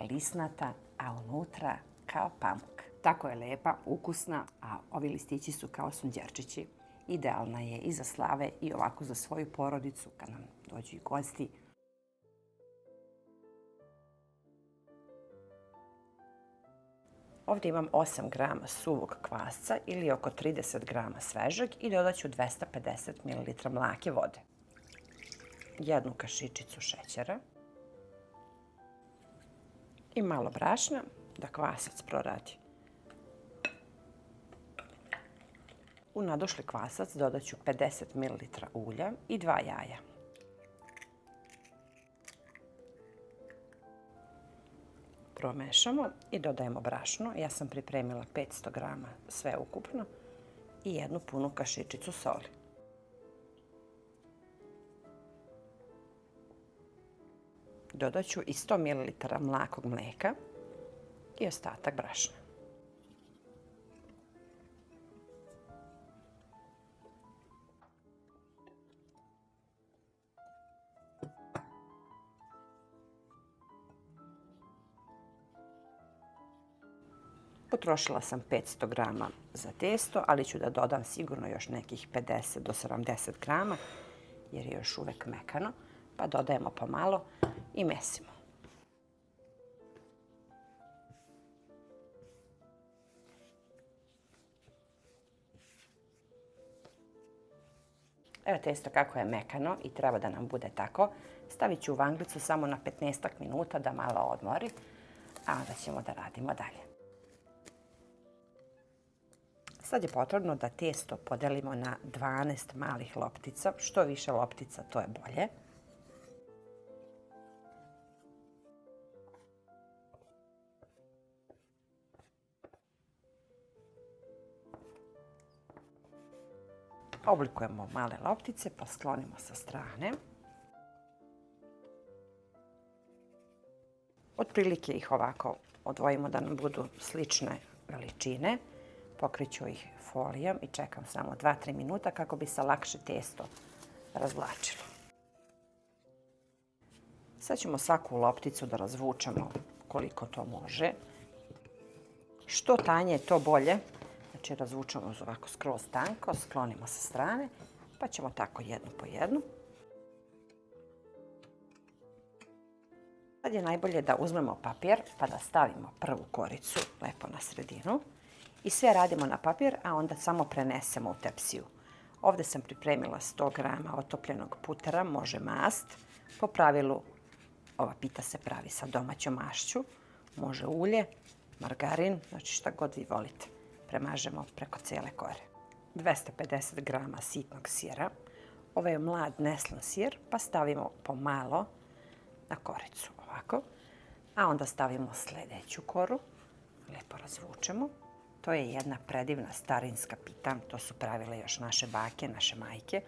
lisnata, a unutra kao pamuk. Tako je lepa, ukusna, a ovi listići su kao sunđerčići. Idealna je i za slave i ovako za svoju porodicu kad nam dođu i gosti. Ovdje imam 8 grama suvog kvasca ili oko 30 grama svežeg i dodat ću 250 ml mlake vode. Jednu kašičicu šećera i malo brašna da kvasac proradi. U nadošli kvasac dodat ću 50 ml ulja i 2 jaja. Promešamo i dodajemo brašno. Ja sam pripremila 500 grama sve ukupno i jednu punu kašičicu soli. Dodat ću i 100 ml mlakog mlijeka i ostatak brašna. Potrošila sam 500 grama za testo, ali ću da dodam sigurno još nekih 50 do 70 grama, jer je još uvek mekano, pa dodajemo pomalo i mesimo. Evo testo kako je mekano i treba da nam bude tako. Stavit ću u vanglicu samo na 15 minuta da malo odmori, a onda ćemo da radimo dalje. Sad je potrebno da testo podelimo na 12 malih loptica. Što više loptica, to je bolje. Oblikujemo male loptice pa sklonimo sa strane. Otprilike ih ovako odvojimo da nam budu slične veličine. Pokriću ih folijom i čekam samo 2-3 minuta kako bi se lakše testo razvlačilo. Sad ćemo svaku lopticu da razvučemo koliko to može. Što tanje, to bolje. Znači razvučemo ovako skroz tanko, sklonimo sa strane, pa ćemo tako jednu po jednu. Sad je najbolje da uzmemo papir pa da stavimo prvu koricu lepo na sredinu. I sve radimo na papir, a onda samo prenesemo u tepsiju. Ovdje sam pripremila 100 grama otopljenog putera, može mast. Po pravilu ova pita se pravi sa domaćom mašću. Može ulje, margarin, znači šta god vi volite. Premažemo preko cijele kore. 250 grama sitnog sira. Ovo je mlad neslan sir, pa stavimo pomalo na koricu ovako. A onda stavimo sljedeću koru, lijepo razvučemo. To je jedna predivna starinska pita, to su pravile još naše bake, naše majke.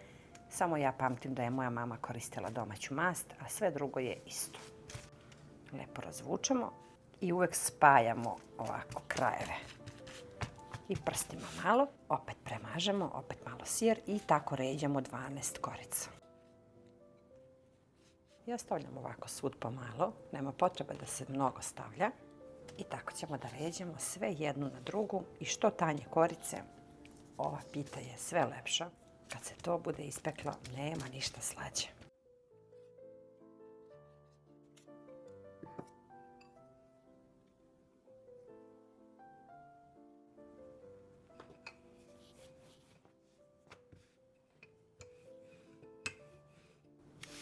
Samo ja pamtim da je moja mama koristila domaću mast, a sve drugo je isto. Lijepo razvučemo i uvek spajamo ovako krajeve. I prstima malo, opet premažemo, opet malo sir i tako ređamo 12 korica. I ostavljamo ovako svud pomalo, nema potrebe da se mnogo stavlja. I tako ćemo da ređemo sve jednu na drugu i što tanje korice, ova pita je sve lepša. Kad se to bude ispeklo, nema ništa slađe.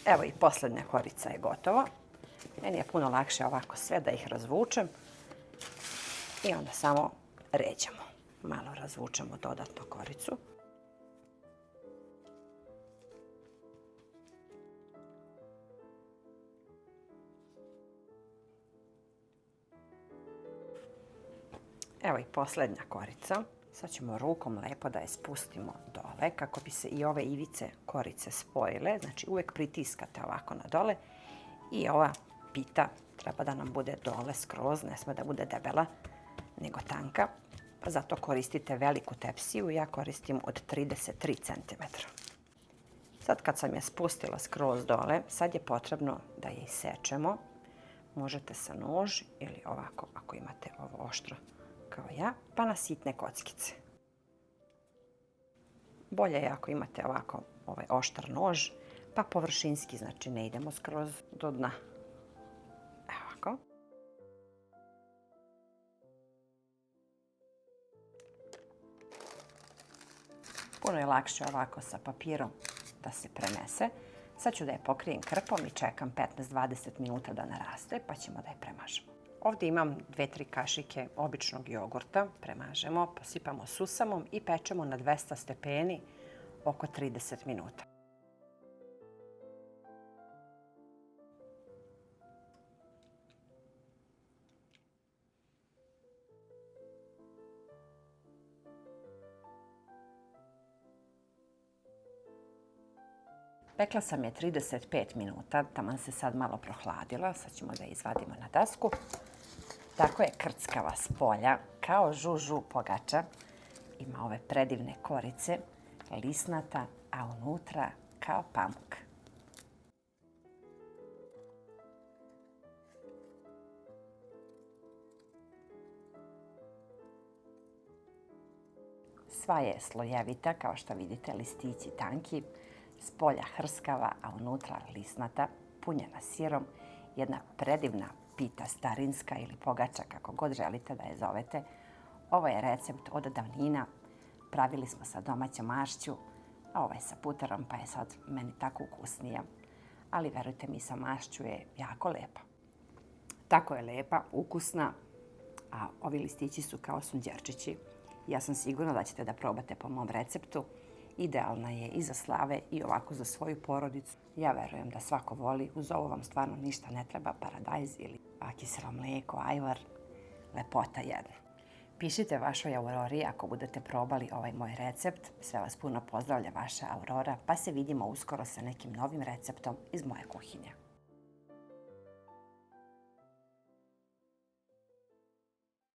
Evo i posljednja korica je gotova. Meni je puno lakše ovako sve da ih razvučem. I onda samo ređamo. Malo razvučemo dodatno koricu. Evo i posljednja korica. Sad ćemo rukom lepo da je spustimo dole kako bi se i ove ivice korice spojile. Znači uvijek pritiskate ovako na dole i ova pita treba da nam bude dole skroz, ne sme da bude debela, nego tanka. Zato koristite veliku tepsiju, ja koristim od 33 cm. Sad kad sam je spustila skroz dole, sad je potrebno da je isečemo. Možete sa nož ili ovako ako imate ovo oštro kao ja, pa na sitne kockice. Bolje je ako imate ovako ovaj oštar nož, pa površinski, znači ne idemo skroz do dna. Evo ovako. Puno je lakše ovako sa papirom da se prenese. Sad ću da je pokrijem krpom i čekam 15-20 minuta da naraste, pa ćemo da je premažemo. Ovdje imam 2-3 kašike običnog jogurta. Premažemo, posipamo susamom i pečemo na 200 stepeni oko 30 minuta. Pekla sam je 35 minuta, taman se sad malo prohladila, sad ćemo da je izvadimo na dasku. Tako je krckava s polja, kao žužu pogača. Ima ove predivne korice, lisnata, a unutra kao pamuk. Sva je slojevita, kao što vidite, listići tanki, s polja hrskava, a unutra lisnata, punjena sirom, jedna predivna pita starinska ili pogača, kako god želite da je zovete. Ovo je recept od davnina, pravili smo sa domaćom mašću, a ovaj sa puterom, pa je sad meni tako ukusnija. Ali verujte mi, sa mašću je jako lepa. Tako je lepa, ukusna, a ovi listići su kao sunđerčići. Ja sam sigurna da ćete da probate po mom receptu. Idealna je i za slave i ovako za svoju porodicu. Ja verujem da svako voli. Uz ovo vam stvarno ništa ne treba, paradajz ili kiselo mlijeko, ajvar, lepota jedna. Pišite vašoj Aurori ako budete probali ovaj moj recept. Sve vas puno pozdravlja vaša Aurora, pa se vidimo uskoro sa nekim novim receptom iz moje kuhinje.